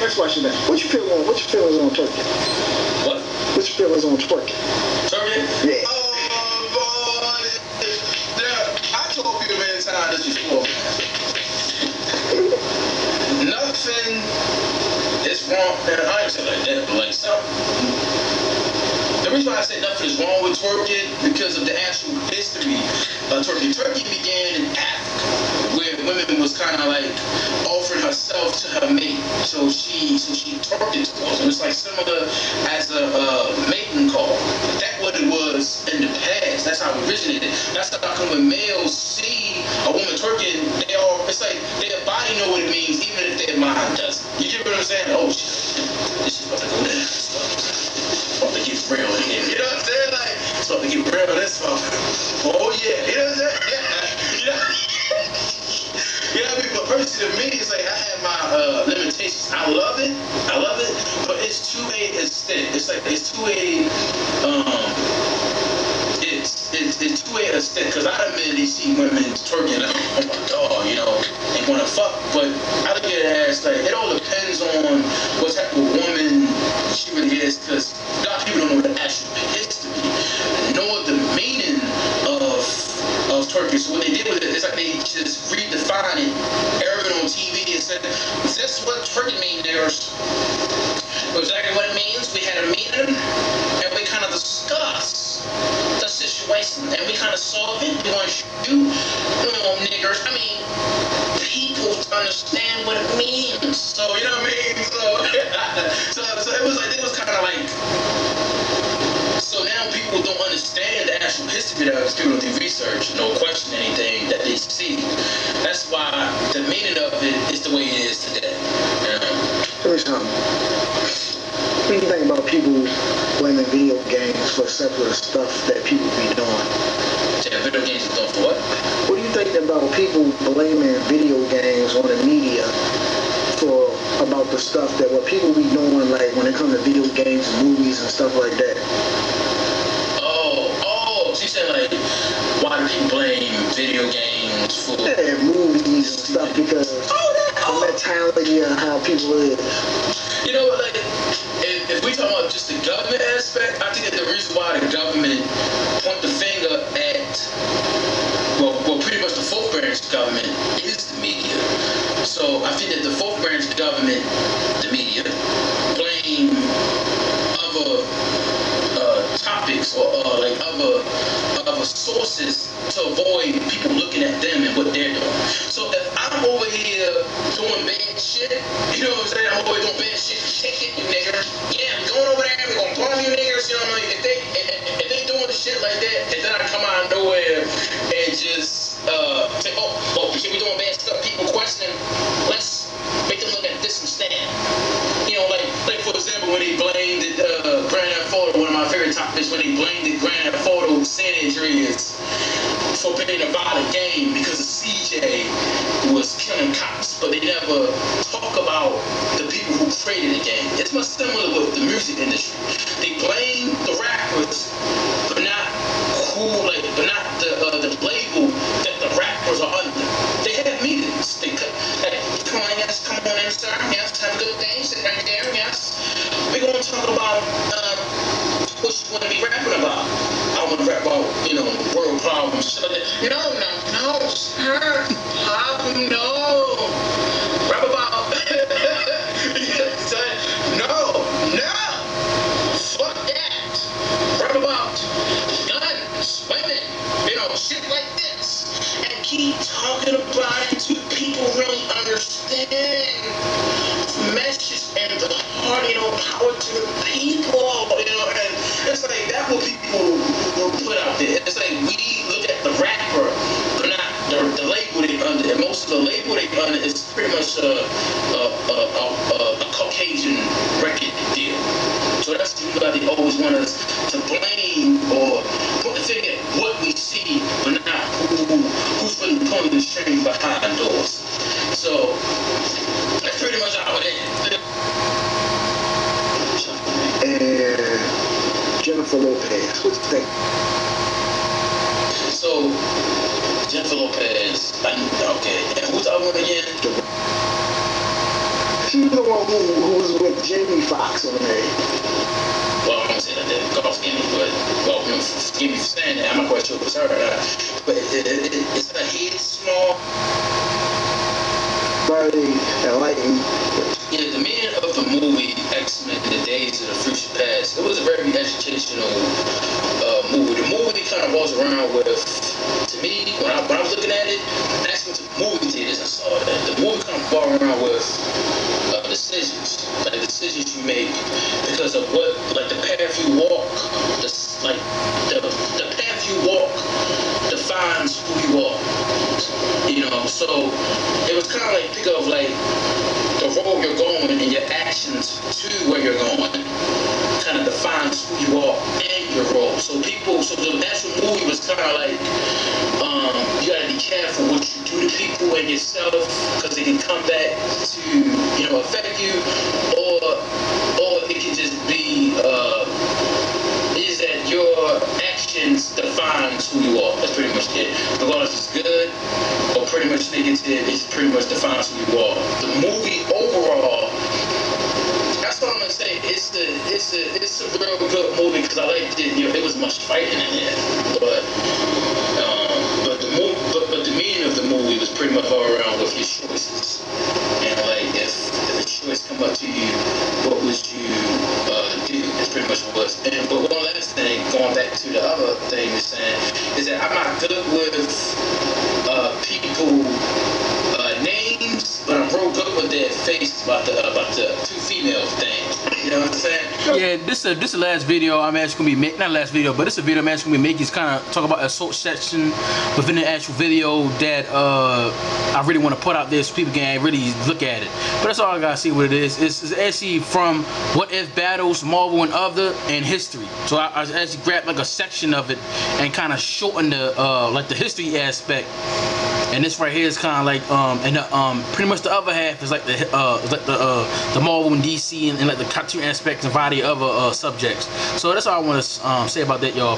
Next question then. What's your feelings on twerking? What? What's your feelings on twerking? Twerking? Yeah. Oh, boy. I told people many times this before. Nothing is wrong. I ain't saying like that, but like something. The reason why I say nothing is wrong with twerking because of the actual history of twerking. Twerking began in Africa, where women was kind of like offering herself to her mate, so she twerked it towards him. It's like similar as a mating call. That's what it was in the past. That's how it originated. That's how come when males see a woman twerking, it's like their body know what it means, even if their mind doesn't. You get what I'm saying? Oh, this is about to go down. It's about to get real in here. You know what I'm saying? Like, it's about to get real in this one. Oh, yeah. You know what I'm saying? Yeah. You know what I mean? But personally, to me, it's like I have my limitations. I love it, but it's to a extent. It's like it's to a it's to a extent. Because I admittedly see women twerking. Like, oh my god, you know, they want to fuck. But I look at it as like it all depends on what type of woman she really is. Because a lot of people don't know the actual history, nor the meaning of twerking. So what they did with it is like they just redefined it, aired it on TV and said, "Is this what twerking means, niggers?" Exactly what it means. We had a meeting and we kind of discussed the situation and we kind of solved it. We want you niggers. I mean, people to understand what it means. So you know what I mean. So it was kind of like. So now people don't understand the actual history of it. People don't do research, no question anything that they see. That's why the meaning of it is the way it is today. You know? Tell me something. What do you think about people blaming video games for secular stuff that people be doing? Yeah, video games are done for what? What do you think about people blaming video games on the media for about the stuff that what people be doing, like when it comes to video games and movies and stuff like that? So you said like, why do people blame video games for? Yeah, movies and stuff because the mentality of how people live. You know, like, if we talk about just the government aspect, I think that the reason why the government point the finger at, well, pretty much the fourth branch government is the media. So I think that the fourth branch government, the media, blame other topics or like other sources to avoid people looking at them and what they're doing. So if I'm over here doing bad shit, you know what I'm saying? I'm over here doing bad shit, shake it, you nigger. Yeah, I'm going over there, we're gonna bomb you niggers, you know what I mean? If they doing the shit like that, and then I come out of nowhere and just say, oh, we doing bad stuff, people questioning, let's make them look at this instead. You know, like for example, when they blamed Grand Theft Auto, one of my favorite topics, when they blamed the Grand Theft Auto San Andreas for being a violent game because the CJ was killing cops, but they never talk about the people who created the game. It's much similar with the music industry. They blame the rappers, but not the label that the rappers are under. They have meetings. They like, come on in, sir. Yes, have a good day. Sit right there. Yes, we're gonna talk about what you want to be rapping about. I want to rap about, you know, world problems, shit like that. No, sir. No. Rap about. No. Fuck that. Rap about guns, women, you know, shit like this. And keep talking about it until people really understand the message and the heart, you know, power to the people, you know, and it's like that's what people will put out there. It's like we look at the rapper, but not the label they under. And most of the label they under is pretty much a Caucasian record deal. So that's why they always want us to blame or put the thing at what we see, but not who's really pulling the string behind doors. So that's pretty much how it is. And Jennifer Lopez, what you think? So Jennifer Lopez, okay. And who's the other one again? She was the one who was with Jamie Foxx on there. Well, I don't say that golf game, but well, forgive me for saying that. I'm not quite sure if it was her or not. But it's her head small. Very enlightened. Yeah, the meaning of the movie X-Men: The Days of the Future Past. It was a very educational movie. The movie kind of rolls around with, to me, when I was looking at it, actually went to movie theaters and saw that. The movie kind of rolls around with decisions, like decisions you make because of what, like the path you walk, the path you walk defines who you are. You know, so it was kind of like, think of like the road you're going and your actions to where you're going kind of defines who you are and your role. So the actual movie was kind of like, you gotta be careful what you do to people and yourself because it can come back to, you know, affect you, or it can just be, is that your actions defines who you are. That's pretty much it. Regardless if it's good or pretty much negative, it pretty much defines who you are. The movie overall, that's what I'm gonna say. It's a real good movie because I liked it. You know, it was much fighting in there, but the meaning of the movie was pretty much all around with your choices. And like, if a choice come up to you, what would you do? That's pretty much what it was. But one last thing, going back to the other thing you're saying, is that I'm not good with people names, but I'm real good with their faces about the two female thing. You know what I'm saying? Yeah, this is the last video I'm actually gonna be making. Not last video, but this is a video I'm actually gonna be making. It's kind of talk about the assault section within the actual video that I really want to put out there so people can really look at it. But that's all I gotta see what it is. It's actually from What If Battles, Marvel and Other, and History. So I actually grabbed like a section of it and kind of shortened the like the history aspect. And this right here is kind of like pretty much the other half is like the Marvel and DC and like the cartoon aspects and variety of other subjects. So that's all I want to say about that, y'all.